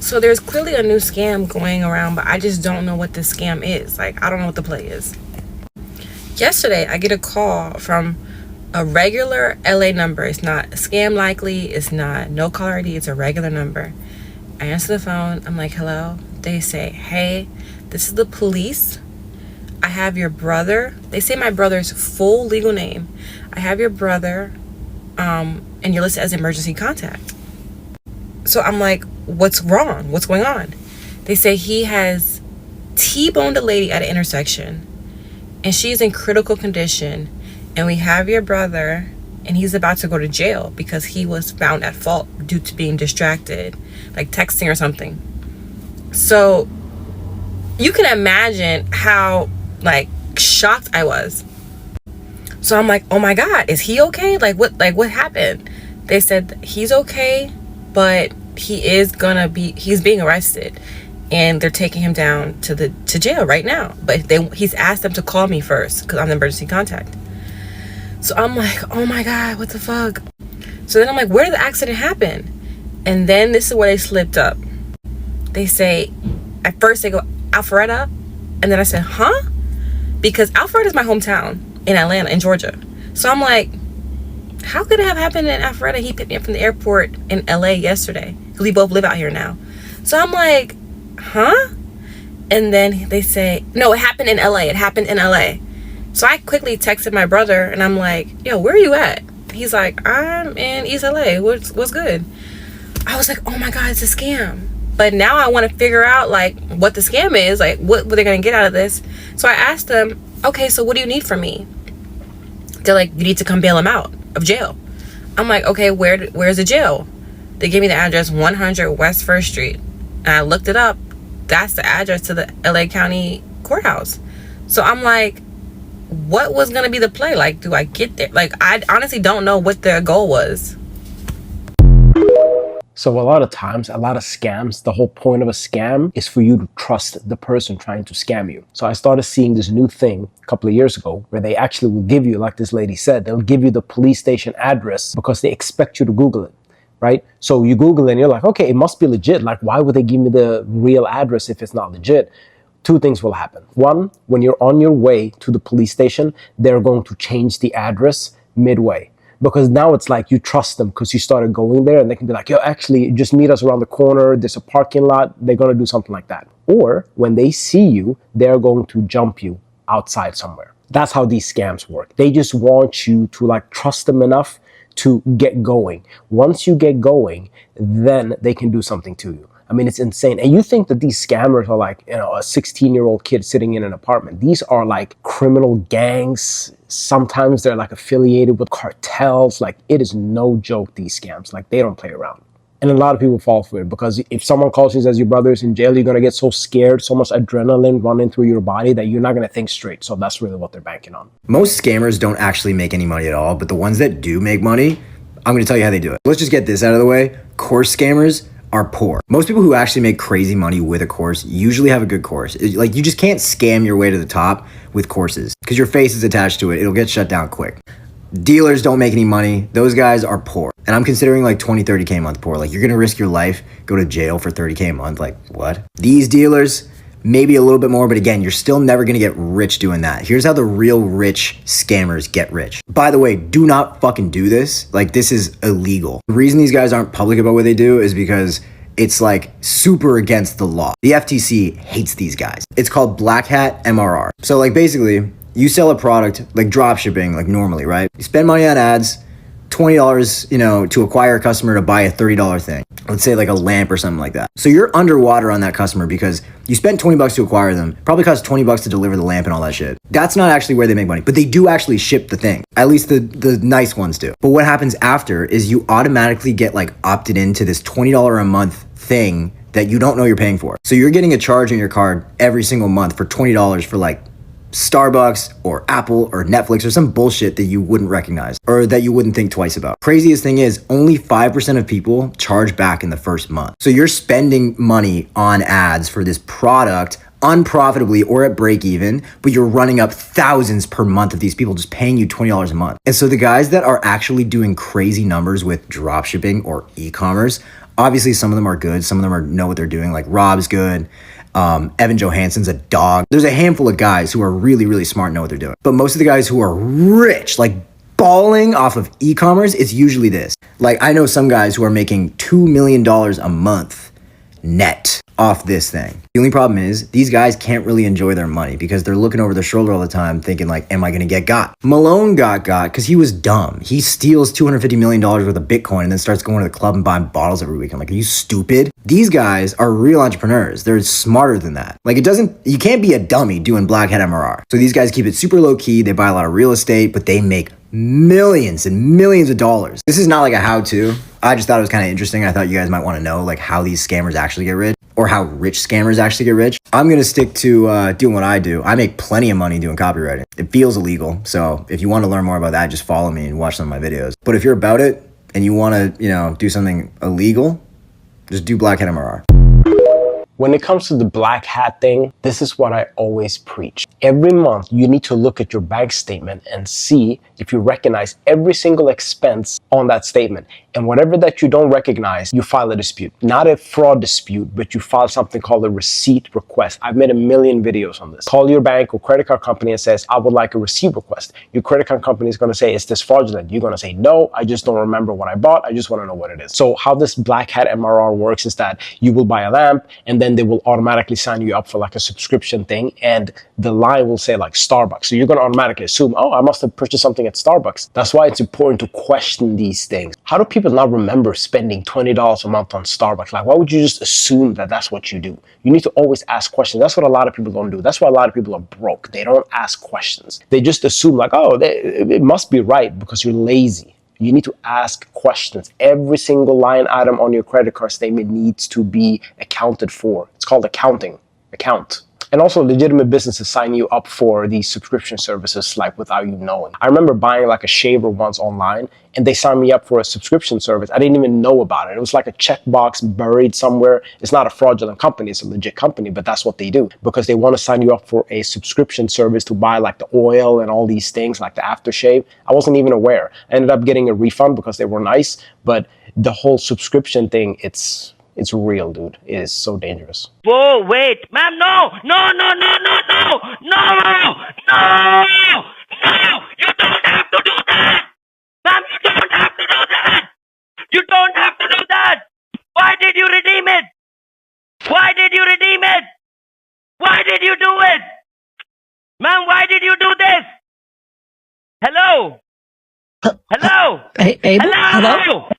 So there's clearly a new scam going around, but I just don't know what the scam is. Like, I don't know what the play is. Yesterday, I get a call from a regular LA number. It's not scam likely. It's not no caller ID. It's a regular number. I answer the phone. I'm like, hello. They say, hey, this is the police. I have your brother. They say my brother's full legal name. I have your brother, and you're listed as emergency contact. So I'm like, what's wrong? What's going on? They say he has T-boned a lady at an intersection, and she's in critical condition, and we have your brother, and he's about to go to jail because he was found at fault due to being distracted, like texting or something. So you can imagine how like shocked I was. So I'm like, oh my God, is he okay? Like what happened? They said he's okay, but he's being arrested, and they're taking him down to jail right now. But he's asked them to call me first because I'm the emergency contact. So I'm like, oh my God, what the fuck? So then I'm like, where did the accident happen? And then this is where they slipped up. They say, at first they go, Alpharetta. And then I said, huh? Because Alpharetta is my hometown in Atlanta, in Georgia. So I'm like, how could it have happened in Alpharetta? He picked me up from the airport in LA yesterday because we both live out here now. So I'm like, huh? And then they say, no, it happened in LA. It happened in LA. So I quickly texted my brother and I'm like, yo, where are you at? He's like, I'm in East LA. What's good? I was like, oh my God, it's a scam. But now I want to figure out like what the scam is, like what they're going to get out of this. So I asked them, okay, so what do you need from me? They're like, you need to come bail him out of jail. I'm like, okay, where's the jail? They gave me the address, 100 West 1st Street. And I looked it up. That's the address to the LA County courthouse. So I'm like, what was going to be the play? Like, do I get there? Like, I honestly don't know what their goal was. So a lot of times, a lot of scams, the whole point of a scam is for you to trust the person trying to scam you. So I started seeing this new thing a couple of years ago where they actually will give you, like this lady said, they'll give you the police station address because they expect you to Google it, right? So you Google it and you're like, okay, it must be legit. Like, why would they give me the real address if it's not legit? Two things will happen. One, when you're on your way to the police station, they're going to change the address midway. Because now it's like you trust them because you started going there, and they can be like, yo, actually, just meet us around the corner. There's a parking lot. They're going to do something like that. Or when they see you, they're going to jump you outside somewhere. That's how these scams work. They just want you to like trust them enough to get going. Once you get going, then they can do something to you. I mean, it's insane. And you think that these scammers are like, you know, a 16-year-old kid sitting in an apartment. These are like criminal gangs. Sometimes they're like affiliated with cartels. Like, it is no joke, these scams. Like, they don't play around. And a lot of people fall for it because if someone calls you as your brother's in jail, you're going to get so scared, so much adrenaline running through your body that you're not going to think straight. So that's really what they're banking on. Most scammers don't actually make any money at all, but the ones that do make money, I'm going to tell you how they do it. Let's just get this out of the way. Course scammers are poor. Most people who actually make crazy money with a course usually have a good course. Like, you just can't scam your way to the top with courses because your face is attached to it. It'll get shut down quick. Dealers don't make any money. Those guys are poor. And I'm considering like 20, 30K a month poor. Like, you're going to risk your life, go to jail for 30K a month. Like, what? These dealers, maybe a little bit more, but again, you're still never going to get rich doing that. Here's how the real rich scammers get rich. By the way, do not fucking do this. Like, this is illegal. The reason these guys aren't public about what they do is because it's like super against the law. The FTC hates these guys. It's called Black Hat MRR. So like, basically, you sell a product like drop shipping, like normally, right? You spend money on ads, $20, you know, to acquire a customer to buy a $30 thing. Let's say like a lamp or something like that. So you're underwater on that customer because you spent $20 to acquire them. Probably cost $20 to deliver the lamp and all that shit. That's not actually where they make money, but they do actually ship the thing. At least the nice ones do. But what happens after is you automatically get like opted into this $20 a month thing that you don't know you're paying for. So you're getting a charge on your card every single month for $20 for like Starbucks or Apple or Netflix or some bullshit that you wouldn't recognize or that you wouldn't think twice about. Craziest thing is only 5% of people charge back in the first month. So you're spending money on ads for this product unprofitably or at break even, but you're running up thousands per month of these people just paying you $20 a month. And so the guys that are actually doing crazy numbers with dropshipping or e-commerce Obviously, some of them are good. Some of them know what they're doing. Like Rob's good. Evan Johansson's a dog. There's a handful of guys who are really, really smart and know what they're doing. But most of the guys who are rich, like balling off of e-commerce, it's usually this. Like I know some guys who are making $2 million a month net off this thing. The only problem is these guys can't really enjoy their money because they're looking over their shoulder all the time thinking like, am I going to get got? Malone got because he was dumb. He steals $250 million worth of Bitcoin and then starts going to the club and buying bottles every week. I'm like, are you stupid? These guys are real entrepreneurs. They're smarter than that. Like you can't be a dummy doing black hat MRR. So these guys keep it super low key. They buy a lot of real estate, but they make millions and millions of dollars. This is not like a how-to. I just thought it was kind of interesting. I thought you guys might want to know like how these scammers actually get rich or how rich scammers actually get rich. I'm going to stick to doing what I do. I make plenty of money doing copywriting. It feels illegal. So if you want to learn more about that, just follow me and watch some of my videos. But if you're about it and you want to, do something illegal, just do black hat MRR. When it comes to the black hat thing, this is what I always preach. Every month, you need to look at your bank statement and see if you recognize every single expense on that statement. And whatever that you don't recognize, you file a dispute. Not a fraud dispute, but you file something called a receipt request. I've made a million videos on this. Call your bank or credit card company and says, I would like a receipt request. Your credit card company is going to say, is this fraudulent? You're going to say, no, I just don't remember what I bought. I just want to know what it is. So how this black hat MRR works is that you will buy a lamp and then they will automatically sign you up for like a subscription thing. And the line will say like Starbucks. So you're going to automatically assume, oh, I must have purchased something at Starbucks. That's why it's important to question these things. How do people not remember spending $20 a month on Starbucks? Like, why would you just assume that that's what you do? You need to always ask questions. That's what a lot of people don't do. That's why a lot of people are broke. They don't ask questions. They just assume like, oh, it must be right because you're lazy. You need to ask questions. Every single line item on your credit card statement needs to be accounted for. It's called accounting. Account. And also legitimate businesses sign you up for these subscription services like without you knowing. I remember buying like a shaver once online and they signed me up for a subscription service. I didn't even know about it. It was like a checkbox buried somewhere. It's not a fraudulent company, it's a legit company, but that's what they do because they want to sign you up for a subscription service to buy like the oil and all these things like the aftershave. I wasn't even aware. I ended up getting a refund because they were nice, but the whole subscription thing, it's real, dude. It is so dangerous. Whoa, wait, ma'am, no, no, no, no, no, no, no, no, no, you don't have to do that. Ma'am, you don't have to do that. You don't have to do that. Why did you redeem it? Why did you redeem it? Why did you do it? Ma'am, why did you do this? Hello? Hello? Hey, Abel? Hello?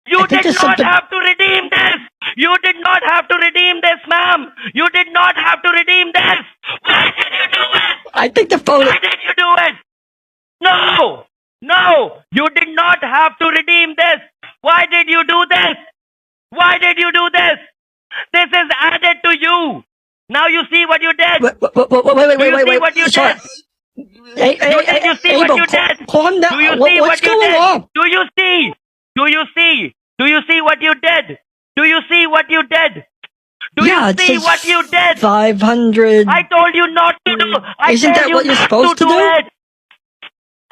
You did not have to redeem this. You did not have to redeem this, ma'am. You did not have to redeem this. Why did you do it? I think the phone... Why did you do it? No. No. You did not have to redeem this. Why did you do this? Why did you do this? This is added to you. Now you see what you did. Wait. Do you see what you did? Hey, you see Abel, what you did? calm down. Do you see What's what you going did? on? Do you see? Do you see? Do you see what you did? Do you see what you did? Do Yeah, you it see says what you did? 500... I told you not to do. Isn't that what you're supposed to do? It.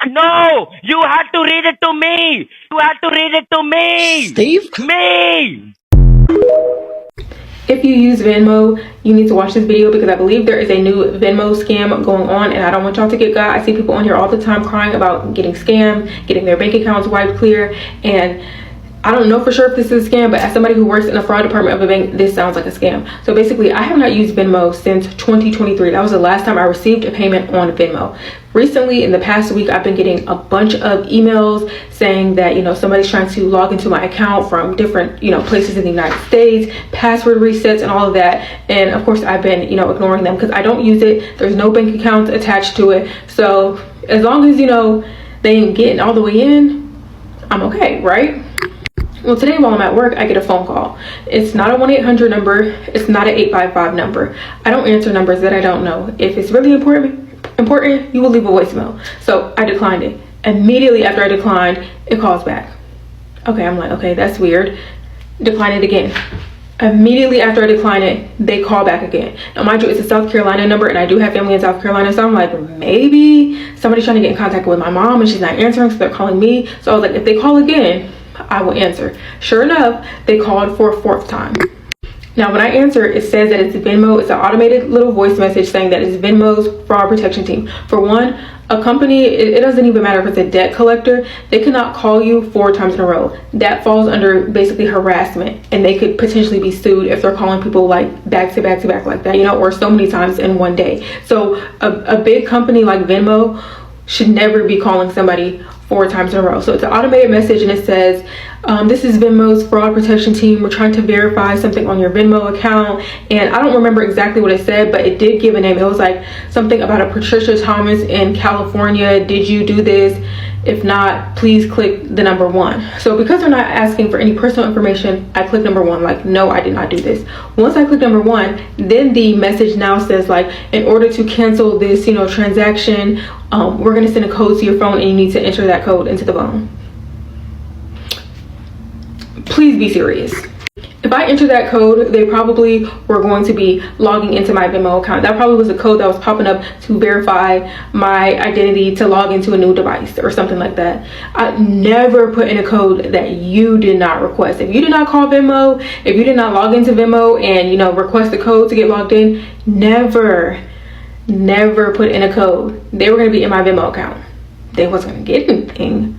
No, you had to read it to me. You had to read it to me. Steve? Me. If you use Venmo, you need to watch this video because I believe there is a new Venmo scam going on and I don't want y'all to get got. I see people on here all the time crying about getting scammed, getting their bank accounts wiped clear, and I don't know for sure if this is a scam, but as somebody who works in the fraud department of a bank, this sounds like a scam. So basically, I have not used Venmo since 2023. That was the last time I received a payment on Venmo. Recently, in the past week, I've been getting a bunch of emails saying that, somebody's trying to log into my account from different, places in the United States, password resets and all of that. And of course, I've been, ignoring them because I don't use it. There's no bank account attached to it. So as long as, they ain't getting all the way in, I'm okay, right? Well, today while I'm at work, I get a phone call. It's not a 1-800 number. It's not an 855 number. I don't answer numbers that I don't know. If it's really important, you will leave a voicemail. So I declined it. Immediately after I declined, it calls back. Okay, I'm like, okay, that's weird. Decline it again. Immediately after I decline it, they call back again. Now, mind you, it's a South Carolina number, and I do have family in South Carolina, so I'm like, maybe somebody's trying to get in contact with my mom, and she's not answering, so they're calling me. So I was like, if they call again, I will answer. Sure enough, they called for a fourth time. Now, when I answer, it says that it's Venmo. It's an automated little voice message saying that it's Venmo's fraud protection team. For one, a company, it doesn't even matter if it's a debt collector, they cannot call you 4 times in a row. That falls under basically harassment, and they could potentially be sued if they're calling people like back to back to back like that, you know, or so many times in one day. So a big company like Venmo should never be calling somebody 4 times in a row. So it's an automated message, and it says, this is Venmo's fraud protection team. We're trying to verify something on your Venmo account. And I don't remember exactly what it said, but it did give a name. It was like something about a Patricia Thomas in California. Did you do this? If not, please click the number 1. So because they're not asking for any personal information, I click number 1, like, no, I did not do this. Once I click number 1, then the message now says, like, in order to cancel this, you know, transaction, we're going to send a code to your phone, and you need to enter that code into the phone. Please be serious. If I enter that code, they probably were going to be logging into my Venmo account. That probably was a code that was popping up to verify my identity to log into a new device or something like that. I never put in a code that you did not request. If you did not call Venmo, if you did not log into Venmo and, you know, request a code to get logged in, never put in a code. They were going to be in my Venmo account. They wasn't going to get anything.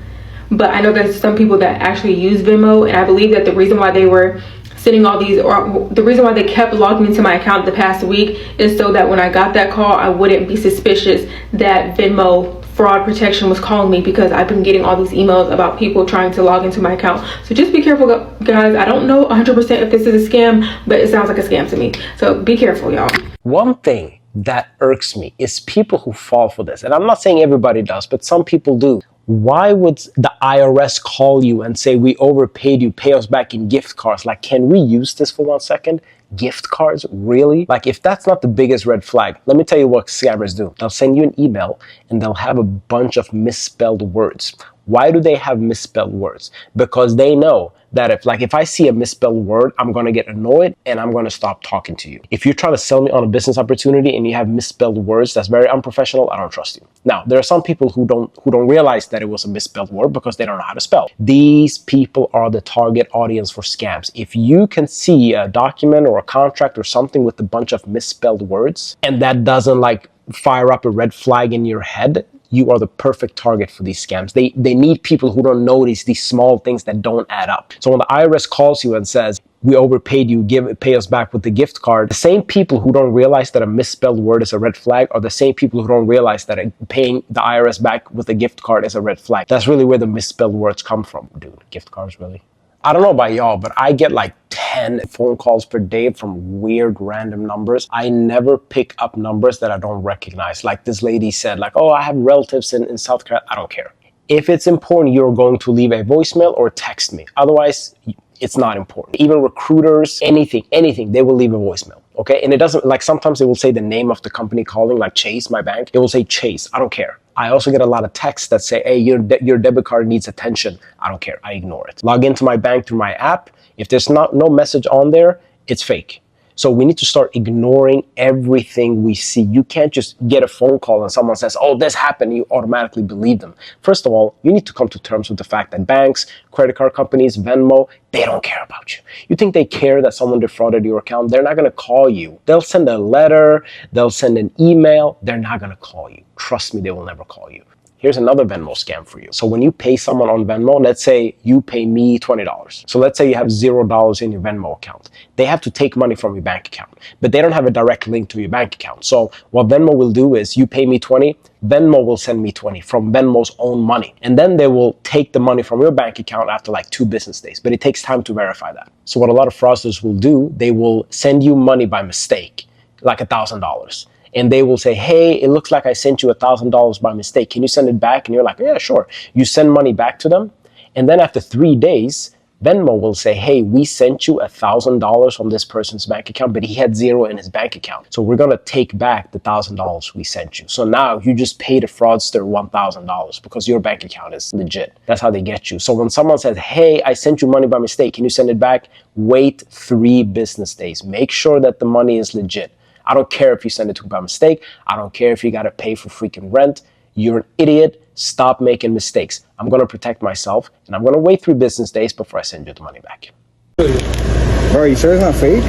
But I know there's some people that actually use Venmo, and I believe that the reason why they were sending all these, or the reason why they kept logging into my account the past week, is so that when I got that call, I wouldn't be suspicious that Venmo fraud protection was calling me, because I've been getting all these emails about people trying to log into my account. So just be careful, guys. I don't know 100% if this is a scam, but it sounds like a scam to me. So be careful, y'all. One thing that irks me is people who fall for this. And I'm not saying everybody does, but some people do. Why would the IRS call you and say, we overpaid you, pay us back in gift cards? Like, can we use this for 1 second? Gift cards? Really? Like, if that's not the biggest red flag, let me tell you what scammers do. They'll send you an email and they'll have a bunch of misspelled words. Why do they have misspelled words? Because they know that if I see a misspelled word, I'm going to get annoyed and I'm going to stop talking to you. If you're trying to sell me on a business opportunity and you have misspelled words, that's very unprofessional. I don't trust you. Now, there are some people who don't realize that it was a misspelled word because they don't know how to spell. These people are the target audience for scams. If you can see a document or a contract or something with a bunch of misspelled words, and that doesn't like fire up a red flag in your head, you are the perfect target for these scams. They need people who don't notice these small things that don't add up. So when the IRS calls you and says, we overpaid you, pay us back with the gift card, the same people who don't realize that a misspelled word is a red flag are the same people who don't realize that paying the IRS back with a gift card is a red flag. That's really where the misspelled words come from. Dude, gift cards, really? I don't know about y'all, but I get like 10 phone calls per day from weird random numbers. I never pick up numbers that I don't recognize. Like this lady said, like, oh, I have relatives in South Carolina. I don't care. If it's important, you're going to leave a voicemail or text me. Otherwise, it's not important. Even recruiters, anything, they will leave a voicemail. Okay, and it doesn't, like sometimes it will say the name of the company calling, like Chase, my bank. It will say Chase. I don't care. I also get a lot of texts that say, hey, your debit card needs attention. I don't care. I ignore it. Log into my bank through my app. If there's no message on there, it's fake. So we need to start ignoring everything we see. You can't just get a phone call and someone says, oh, this happened, you automatically believe them. First of all, you need to come to terms with the fact that banks, credit card companies, Venmo, they don't care about you. You think they care that someone defrauded your account? They're not going to call you. They'll send a letter, they'll send an email. They're not going to call you. Trust me, they will never call you. Here's another Venmo scam for you. So when you pay someone on Venmo, let's say you pay me $20. So let's say you have $0 in your Venmo account. They have to take money from your bank account, but they don't have a direct link to your bank account. So what Venmo will do is you pay me 20, Venmo will send me 20 from Venmo's own money. And then they will take the money from your bank account after like 2 business days, but it takes time to verify that. So what a lot of fraudsters will do, they will send you money by mistake, like $1,000. And they will say, hey, it looks like I sent you $1,000 by mistake. Can you send it back? And you're like, yeah, sure. You send money back to them. And then after 3 days, Venmo will say, hey, we sent you $1,000 from this person's bank account, but he had 0 in his bank account. So we're going to take back the $1,000 we sent you. So now you just paid a fraudster $1,000 because your bank account is legit. That's how they get you. So when someone says, hey, I sent you money by mistake, can you send it back? Wait 3 business days. Make sure that the money is legit. I don't care if you send it to by mistake. I don't care if you got to pay for freaking rent. You're an idiot. Stop making mistakes. I'm going to protect myself, and I'm going to wait 3 business days before I send you the money back. Bro, you sure it's not fake?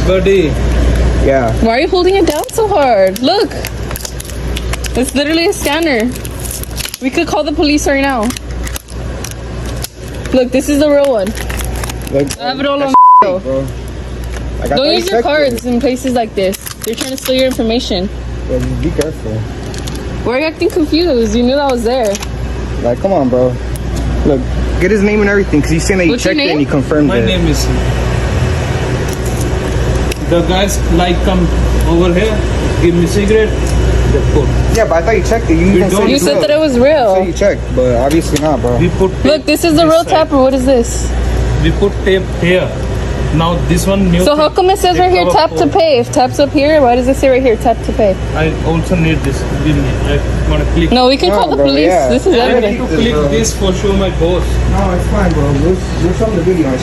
Buddy. Yeah. Why are you holding it down so hard? Look. It's literally a scanner. We could call the police right now. Look, this is the real one. Like, I have it all on bro. Like, Don't use your cards in places like this. They're trying to steal your information. Yeah, just be careful. Why are you acting confused? You knew that was there. Like, come on, bro. Look, get his name and everything, because he's saying that you checked it and you confirmed it. My name is... The guys like come over here, give me cigarette, they put. Yeah, but I thought you checked it. You said that it was real. So you checked, but obviously not, bro. We put Look, this is the real tapper. What is this? We put tape here. Now this one new. So how come it says right here tap to pay? If tap's up here, why does it say right here tap to pay? I also need this. I want to click. No, we can call the police. Yeah. This is I evidence. need to click this for show my boss. No, it's fine, bro. We'll show him the video and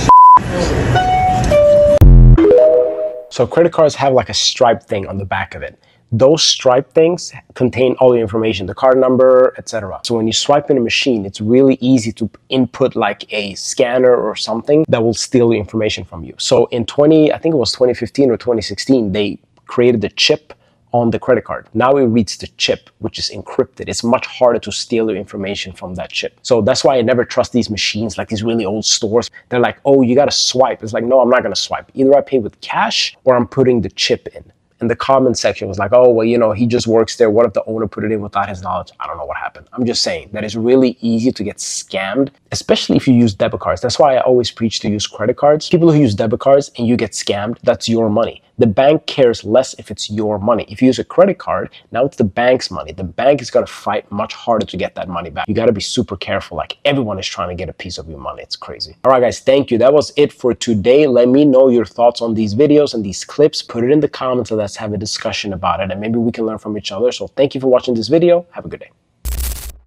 So credit cards have like a stripe thing on the back of it. Those stripe things contain all the information, the card number, etc. So when you swipe in a machine, it's really easy to input like a scanner or something that will steal the information from you. So in I think it was 2015 or 2016, they created the chip on the credit card. Now it reads the chip, which is encrypted. It's much harder to steal the information from that chip. So that's why I never trust these machines, like these really old stores. They're like, oh, you gotta swipe. It's like, no, I'm not gonna swipe. Either I pay with cash or I'm putting the chip in. And the comment section was like, oh, well, you know, he just works there. What if the owner put it in without his knowledge? I don't know what happened. I'm just saying that it's really easy to get scammed, especially if you use debit cards. That's why I always preach to use credit cards. People who use debit cards and you get scammed, that's your money. The bank cares less if it's your money. If you use a credit card, now it's the bank's money. The bank is going to fight much harder to get that money back. You got to be super careful. Like everyone is trying to get a piece of your money. It's crazy. All right, guys, thank you. That was it for today. Let me know your thoughts on these videos and these clips. Put it in the comments and let's have a discussion about it. And maybe we can learn from each other. So thank you for watching this video. Have a good day.